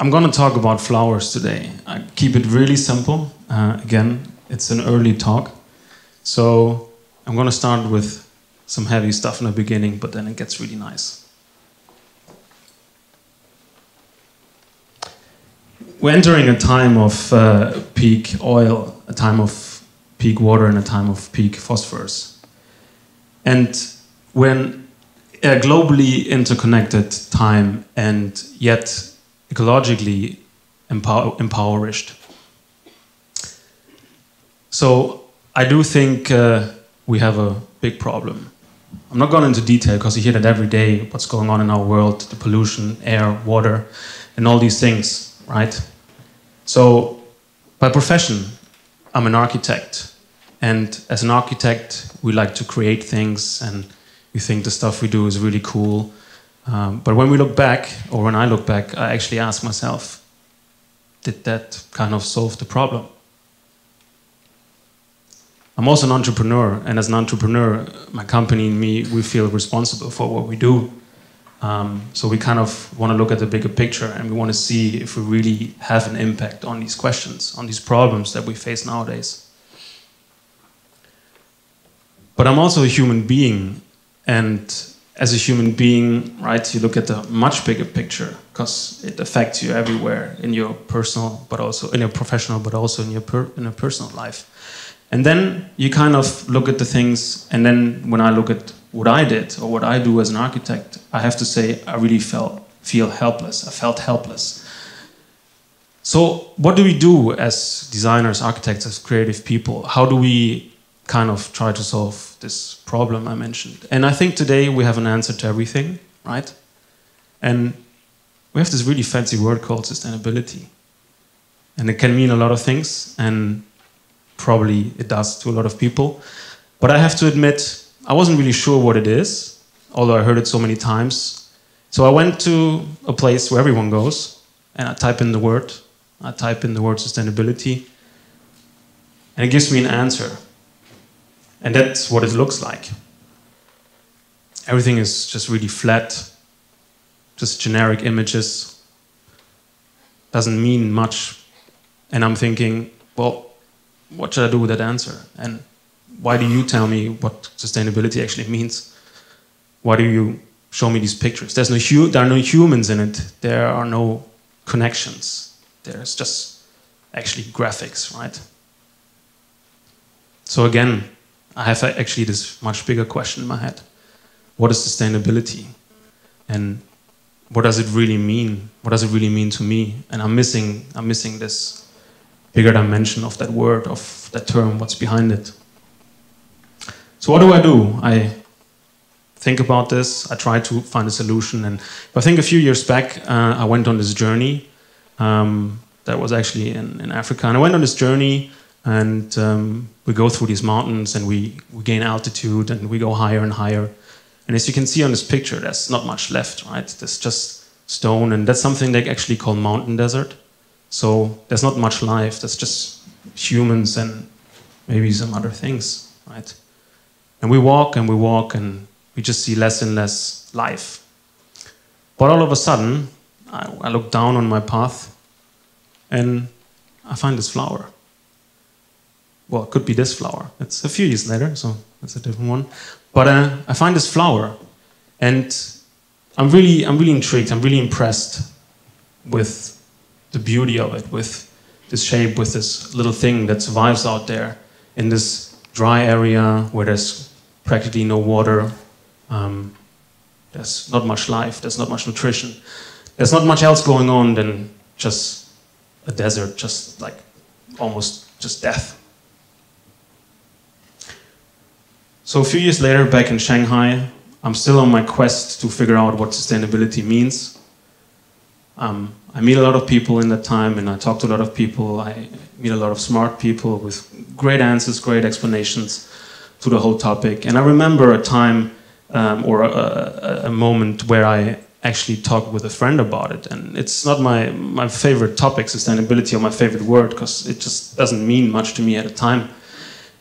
I'm going to talk about flowers today. I keep it really simple. Again, it's an early talk. So I'm going to start with some heavy stuff in the beginning, but then it gets really nice. We're entering a time of peak oil, a time of peak water, and a time of peak phosphorus. And when a globally interconnected time and yet ecologically impoverished. So I do think we have a big problem. I'm not going into detail because you hear that every day, what's going on in our world, the pollution, air, water, and all these things, right? So by profession, I'm an architect. And as an architect, we like to create things and we think the stuff we do is really cool. But when we look back, or when I look back, I actually ask myself, did that kind of solve the problem? I'm also an entrepreneur, and as an entrepreneur, my company and me, we feel responsible for what we do. So we kind of want to look at the bigger picture, and we want to see if we really have an impact on these questions, on these problems that we face nowadays. But I'm also a human being, and as a human being, right, you look at the much bigger picture because it affects you everywhere in your personal, but also in your professional, but also in your personal life. And then you kind of look at the things, and then when I look at what I did or what I do as an architect, I have to say I really feel helpless. I felt helpless. So what do we do as designers, architects, as creative people? How do we kind of try to solve this problem I mentioned? And I think today we have an answer to everything, right? And we have this really fancy word called sustainability. And it can mean a lot of things, and probably it does to a lot of people. But I have to admit, I wasn't really sure what it is, although I heard it so many times. So I went to a place where everyone goes, and I type in the word. I type in the word sustainability, and it gives me an answer. And that's what it looks like. Everything is just really flat, just generic images. Doesn't mean much. And I'm thinking, well, what should I do with that answer? And why do you tell me what sustainability actually means? Why do you show me these pictures? There are no humans in it. There are no connections. There's just actually graphics, right? So again, I have actually this much bigger question in my head. What is sustainability? And what does it really mean? What does it really mean to me? And I'm missing this bigger dimension of that word, of that term, what's behind it. So what do? I think about this, I try to find a solution. And I think a few years back, I went on this journey that was actually in Africa. And I went on this journey, and we go through these mountains, and we gain altitude, and we go higher and higher. And as you can see on this picture, there's not much left, right? There's just stone, and that's something they actually call mountain desert. So there's not much life. There's just humans and maybe some other things, right? And we walk, and we just see less and less life. But all of a sudden, I look down on my path, and I find this flower. Well, it could be this flower. It's a few years later, so that's a different one. But I find this flower, and I'm really intrigued. I'm really impressed with the beauty of it, with this shape, with this little thing that survives out there in this dry area where there's practically no water. There's not much life. There's not much nutrition. There's not much else going on than just a desert, just like almost just death. So a few years later, back in Shanghai, I'm still on my quest to figure out what sustainability means. I meet a lot of people in that time, and I talk to a lot of people. I meet a lot of smart people with great answers, great explanations to the whole topic. And I remember a time or a moment where I actually talked with a friend about it. And it's not my favorite topic, sustainability, or my favorite word, because it just doesn't mean much to me at the time.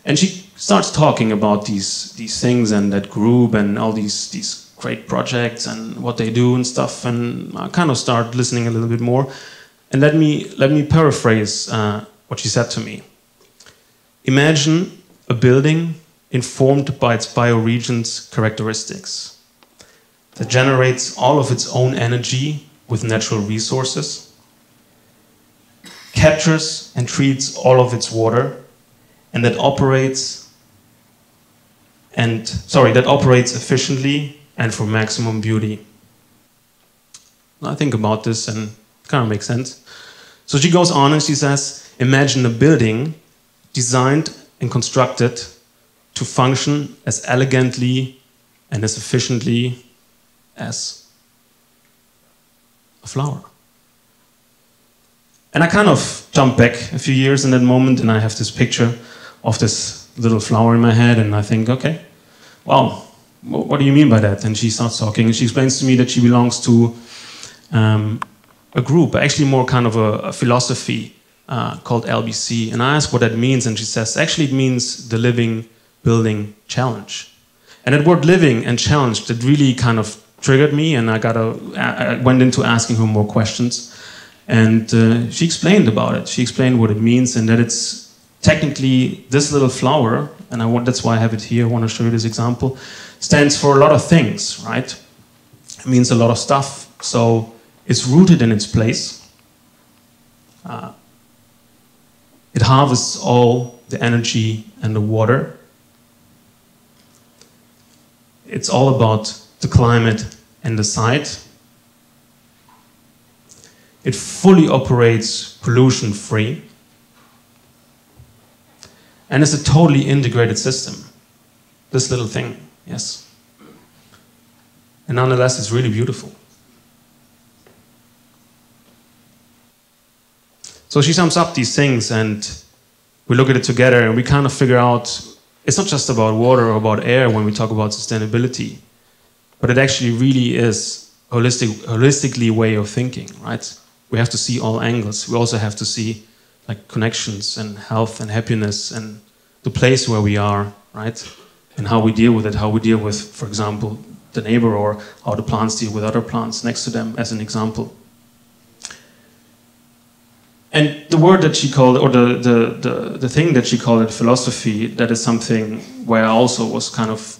And she starts talking about these things and that group and all these great projects and what they do and stuff. And I kind of start listening a little bit more. And let me paraphrase what she said to me. Imagine a building informed by its bioregion's characteristics, that generates all of its own energy with natural resources, captures and treats all of its water, and that operates efficiently and for maximum beauty. I think about this and it kind of makes sense. So she goes on and she says, imagine a building designed and constructed to function as elegantly and as efficiently as a flower. And I kind of jump back a few years in that moment, and I have this picture of this little flower in my head, and I think, okay, wow, what do you mean by that? And she starts talking, and she explains to me that she belongs to a group, actually more kind of a philosophy called LBC. And I ask what that means, and she says, actually it means the Living Building Challenge. And that word living and challenge, that really kind of triggered me, and I went into asking her more questions. And she explained about it. She explained what it means, and that it's technically this little flower, and that's why I have it here, I want to show you this example, stands for a lot of things, right? It means a lot of stuff. So it's rooted in its place. It harvests all the energy and the water. It's all about the climate and the site. It fully operates pollution-free. And it's a totally integrated system. This little thing, yes. And nonetheless, it's really beautiful. So she sums up these things, and we look at it together, and we kind of figure out, it's not just about water or about air when we talk about sustainability, but it actually really is holistically way of thinking, right? We have to see all angles. We also have to see like connections and health and happiness and the place where we are, right? And how we deal with it, how we deal with, for example, the neighbor, or how the plants deal with other plants next to them, as an example. And the word that she called, or the thing that she called it, philosophy, that is something where I also was kind of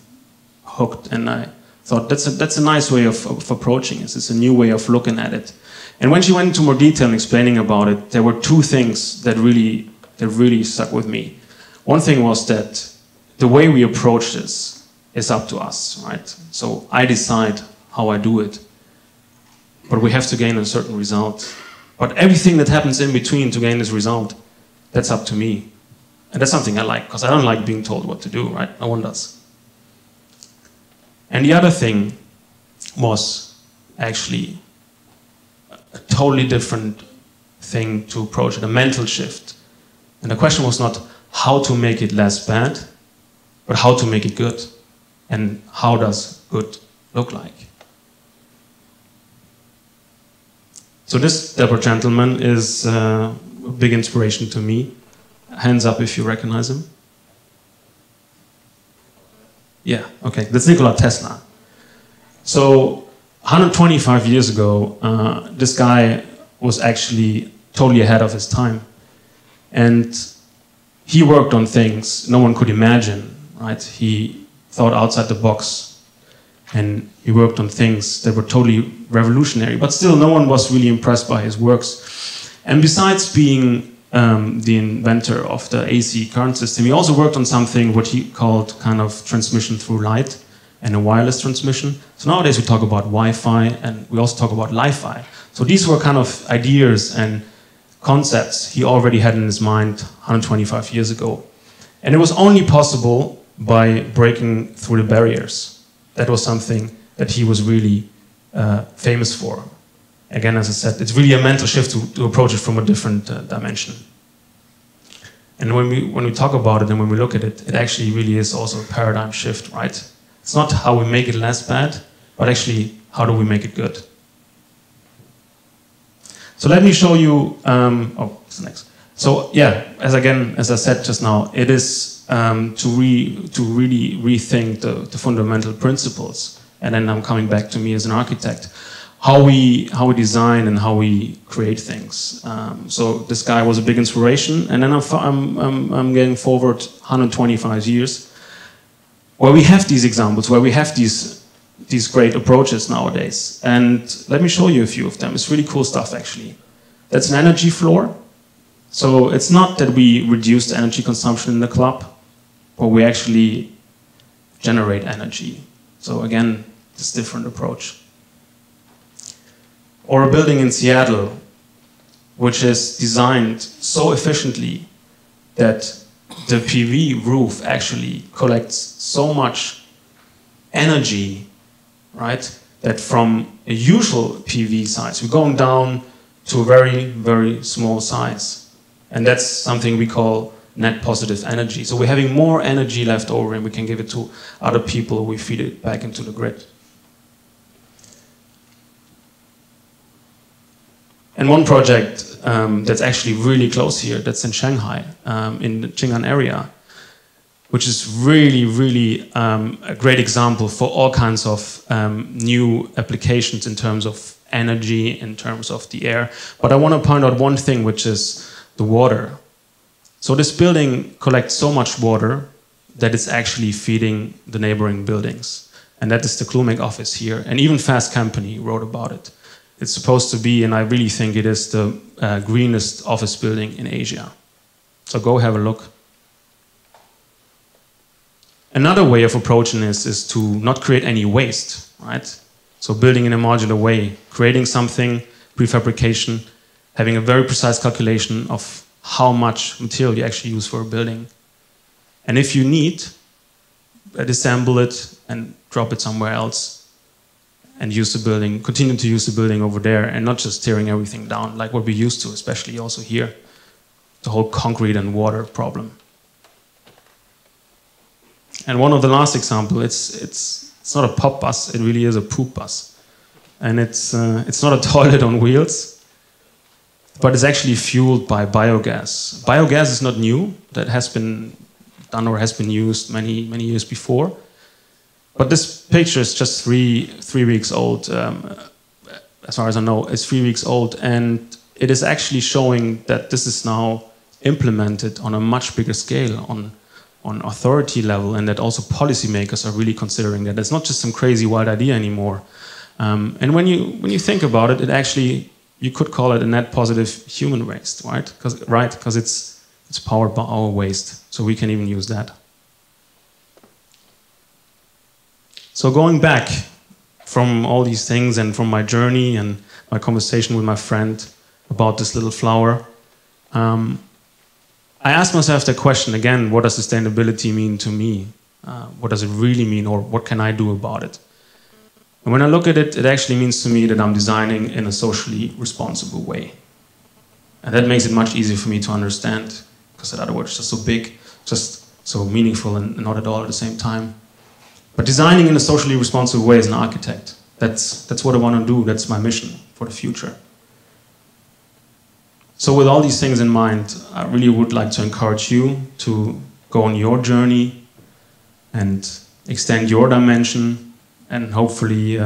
hooked, and I thought that's a nice way of approaching it. It's a new way of looking at it. And when she went into more detail in explaining about it, there were two things that really stuck with me. One thing was that the way we approach this is up to us, right? So I decide how I do it, but we have to gain a certain result. But everything that happens in between to gain this result, that's up to me. And that's something I like, because I don't like being told what to do, right? No one does. And the other thing was actually a totally different thing to approach it, a mental shift. And the question was not how to make it less bad, but how to make it good. And how does good look like? So this dapper gentleman is a big inspiration to me. Hands up if you recognize him. Yeah, okay, that's Nikola Tesla. So 125 years ago, this guy was actually totally ahead of his time. And he worked on things no one could imagine, right? He thought outside the box, and he worked on things that were totally revolutionary, but still no one was really impressed by his works. And besides being the inventor of the AC current system, he also worked on something what he called kind of transmission through light and a wireless transmission. So nowadays we talk about Wi-Fi, and we also talk about Li-Fi. So these were kind of ideas and concepts he already had in his mind 125 years ago. And it was only possible by breaking through the barriers. That was something that he was really famous for. Again, as I said, it's really a mental shift to approach it from a different dimension. And when we talk about it and when we look at it, it actually really is also a paradigm shift, right? It's not how we make it less bad, but actually how do we make it good. So let me show you, what's next? So yeah, as I said just now, it is to really rethink the fundamental principles. And then I'm coming back to me as an architect. how we design and how we create things. So this guy was a big inspiration, and then I'm getting forward 125 years, where we have these examples, where we have these great approaches nowadays. And let me show you a few of them. It's really cool stuff, actually. That's an energy floor. So it's not that we reduce the energy consumption in the club, but we actually generate energy. So again, this different approach. Or a building in Seattle, which is designed so efficiently that the PV roof actually collects so much energy, right, that from a usual PV size, we're going down to a very, very small size. And that's something we call net positive energy. So we're having more energy left over and we can give it to other people, we feed it back into the grid. And one project that's actually really close here, that's in Shanghai, in the Qing'an area, which is really, really a great example for all kinds of new applications in terms of energy, in terms of the air. But I want to point out one thing, which is the water. So this building collects so much water that it's actually feeding the neighboring buildings. And that is the Klumek office here. And even Fast Company wrote about it. It's supposed to be, and I really think it is, the greenest office building in Asia. So go have a look. Another way of approaching this is to not create any waste, right? So building in a modular way, creating something, prefabrication, having a very precise calculation of how much material you actually use for a building. And if you need, disassemble it and drop it somewhere else and use the building, continue to use the building over there and not just tearing everything down like what we used to, especially also here, the whole concrete and water problem. And one of the last example, it's not a pop bus, it really is a poop bus. And it's not a toilet on wheels, but it's actually fueled by biogas. Biogas is not new, that has been done or has been used many years before. But this picture is just three weeks old, as far as I know, it's 3 weeks old, and it is actually showing that this is now implemented on a much bigger scale, on authority level, and that also policymakers are really considering that. It's not just some crazy wild idea anymore. And when you think about it, it actually, you could call it a net positive human waste, right? Because it's powered by our waste, so we can even use that. So going back from all these things and from my journey and my conversation with my friend about this little flower, I asked myself the question again, what does sustainability mean to me? What does it really mean, or what can I do about it? And when I look at it, it actually means to me that I'm designing in a socially responsible way. And that makes it much easier for me to understand, because in other words, it's just so big, just so meaningful and not at all at the same time. But designing in a socially responsible way as an architect, that's what I want to do, that's my mission for the future. So with all these things in mind, I really would like to encourage you to go on your journey and extend your dimension and hopefully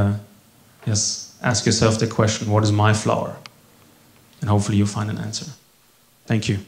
ask yourself the question, what is my flower? And hopefully you'll find an answer. Thank you.